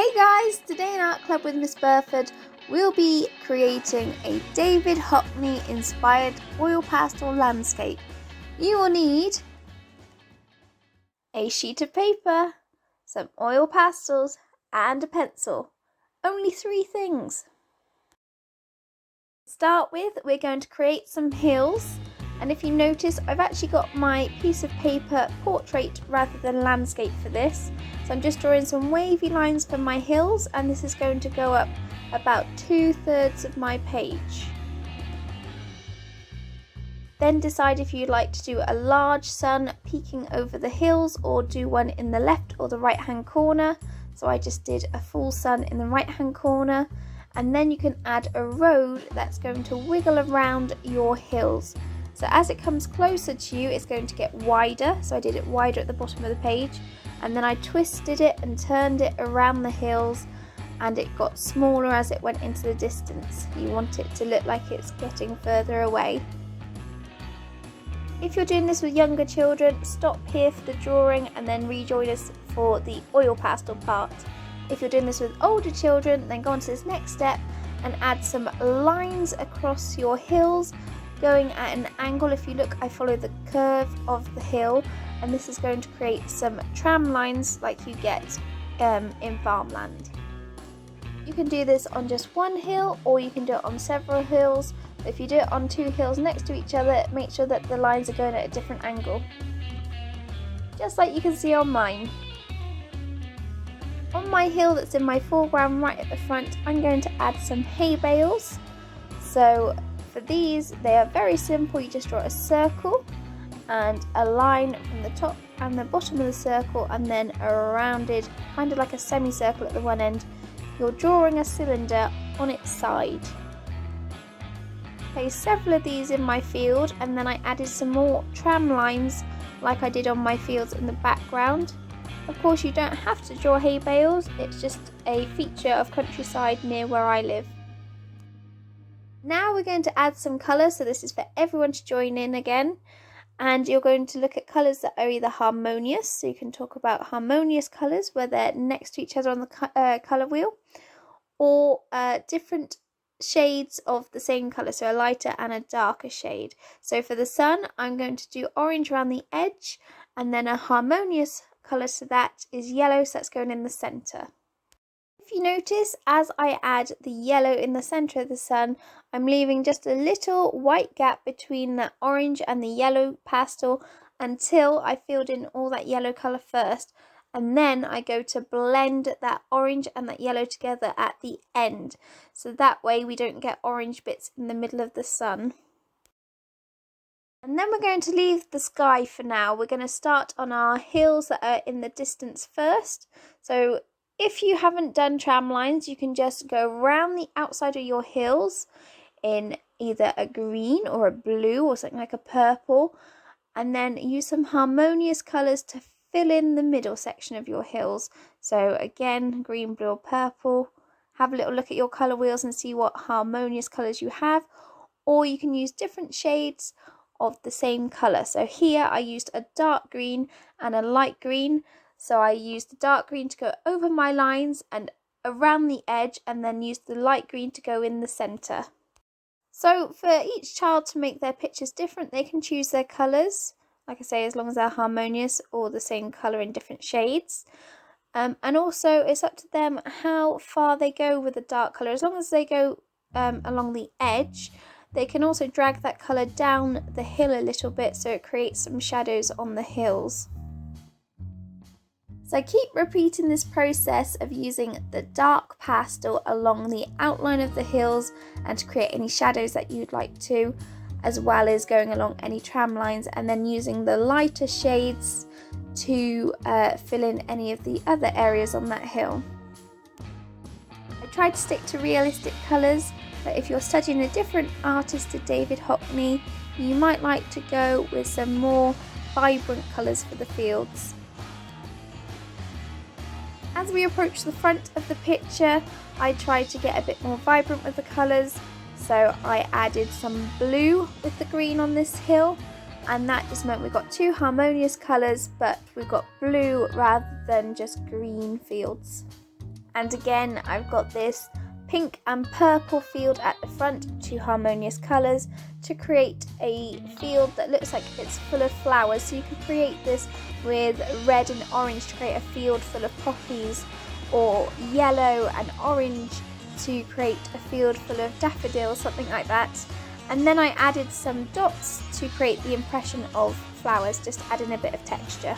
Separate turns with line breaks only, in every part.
Hey guys, today in Art Club with Miss Burford, we'll be creating a David Hockney inspired oil pastel landscape. You will need a sheet of paper, some oil pastels and a pencil. Only 3 things. To start with, we're going to create some hills, and if you notice, I've actually got my piece of paper portrait rather than landscape for this. So I'm just drawing some wavy lines for my hills, and this is going to go up about 2/3 of my page. Then decide if you'd like to do a large sun peeking over the hills or do one in the left or the right hand corner. So I just did a full sun in the right hand corner, and then you can add a road that's going to wiggle around your hills. So as it comes closer to you, it's going to get wider. So I did it wider at the bottom of the page, and then I twisted it and turned it around the hills, and it got smaller as it went into the distance. You want it to look like it's getting further away. If you're doing this with younger children, stop here for the drawing and then rejoin us for the oil pastel part. If you're doing this with older children, then go on to this next step and add some lines across your hills, going at an angle. If you look, I follow the curve of the hill, and this is going to create some tram lines like you get in farmland. You can do this on just one hill, or you can do it on several hills. If you do it on 2 hills next to each other, make sure that the lines are going at a different angle, just like you can see on mine. On my hill that's in my foreground right at the front, I'm going to add some hay bales. So for these, they are very simple. You just draw a circle and a line from the top and the bottom of the circle, and then a rounded, kind of like a semicircle at the one end. You're drawing a cylinder on its side. Placed several of these in my field, and then I added some more tram lines like I did on my fields in the background. Of course, you don't have to draw hay bales, it's just a feature of countryside near where I live. Now we're going to add some colour, so this is for everyone to join in again, and you're going to look at colours that are either harmonious, so you can talk about harmonious colours where they're next to each other on the colour wheel, or different shades of the same colour, so a lighter and a darker shade. So for the sun, I'm going to do orange around the edge, and then a harmonious colour to that is yellow, so that's going in the centre. If you notice, as I add the yellow in the centre of the sun, I'm leaving just a little white gap between the orange and the yellow pastel until I filled in all that yellow colour first, and then I go to blend that orange and that yellow together at the end, so that way we don't get orange bits in the middle of the sun. And then we're going to leave the sky for now. We're going to start on our hills that are in the distance first. So if you haven't done tram lines, you can just go around the outside of your hills in either a green or a blue or something like a purple, and then use some harmonious colours to fill in the middle section of your hills. So again, green, blue or purple. Have a little look at your colour wheels and see what harmonious colours you have, or you can use different shades of the same colour. So here I used a dark green and a light green. So I used the dark green to go over my lines and around the edge, and then used the light green to go in the centre. So for each child to make their pictures different, they can choose their colours, like I say, as long as they're harmonious or the same colour in different shades. And also it's up to them how far they go with the dark colour. As long as they go along the edge, they can also drag that colour down the hill a little bit, so it creates some shadows on the hills. So keep repeating this process of using the dark pastel along the outline of the hills and to create any shadows that you'd like to, as well as going along any tram lines, and then using the lighter shades to fill in any of the other areas on that hill. I tried to stick to realistic colours, but if you're studying a different artist to David Hockney, you might like to go with some more vibrant colours for the fields. As we approach the front of the picture, I tried to get a bit more vibrant with the colours, so I added some blue with the green on this hill, and that just meant we got 2 harmonious colours, but we've got blue rather than just green fields. And again, I've got this pink and purple field at the front, two harmonious colours, to create a field that looks like it's full of flowers. So you could create this with red and orange to create a field full of poppies, or yellow and orange to create a field full of daffodils, something like that. And then I added some dots to create the impression of flowers, just adding a bit of texture.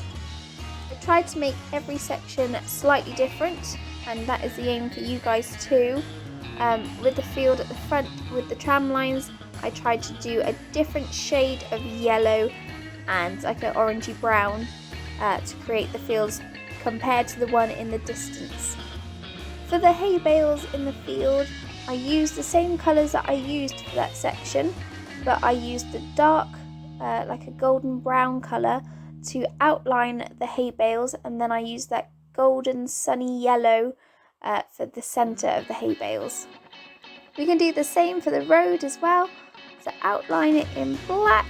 I tried to make every section slightly different, and that is the aim for you guys too. With the field at the front with the tram lines, I tried to do a different shade of yellow and like an orangey brown to create the fields compared to the one in the distance. For the hay bales in the field, I used the same colours that I used for that section, but I used the dark, like a golden brown colour to outline the hay bales, and then I used that golden sunny yellow for the centre of the hay bales. We can do the same for the road as well, so outline it in black.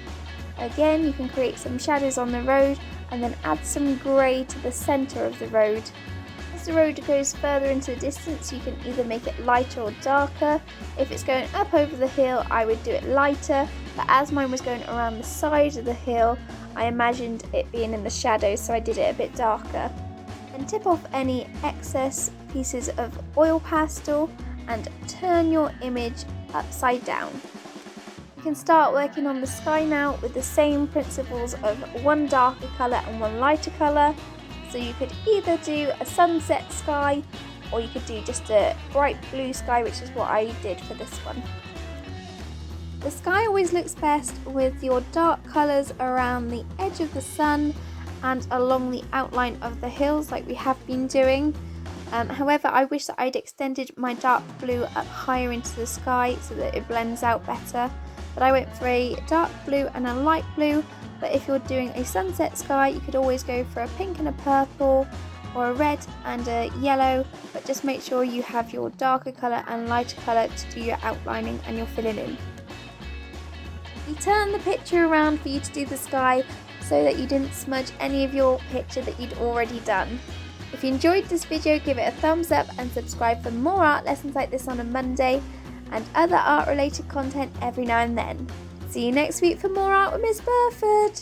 Again, you can create some shadows on the road and then add some grey to the centre of the road. As the road goes further into the distance, you can either make it lighter or darker. If it's going up over the hill, I would do it lighter, but as mine was going around the side of the hill, I imagined it being in the shadows, so I did it a bit darker. And tip off any excess pieces of oil pastel and turn your image upside down. You can start working on the sky now with the same principles of one darker colour and one lighter colour. So you could either do a sunset sky, or you could do just a bright blue sky, which is what I did for this one. The sky always looks best with your dark colours around the edge of the sun and along the outline of the hills like we have been doing. However, I wish that I'd extended my dark blue up higher into the sky so that it blends out better. But I went for a dark blue and a light blue. But if you're doing a sunset sky, you could always go for a pink and a purple, or a red and a yellow, but just make sure you have your darker colour and lighter colour to do your outlining and your filling in. We turned the picture around for you to do the sky so that you didn't smudge any of your picture that you'd already done. If you enjoyed this video, give it a thumbs up and subscribe for more art lessons like this on a Monday and other art related content every now and then. See you next week for more art with Miss Burford.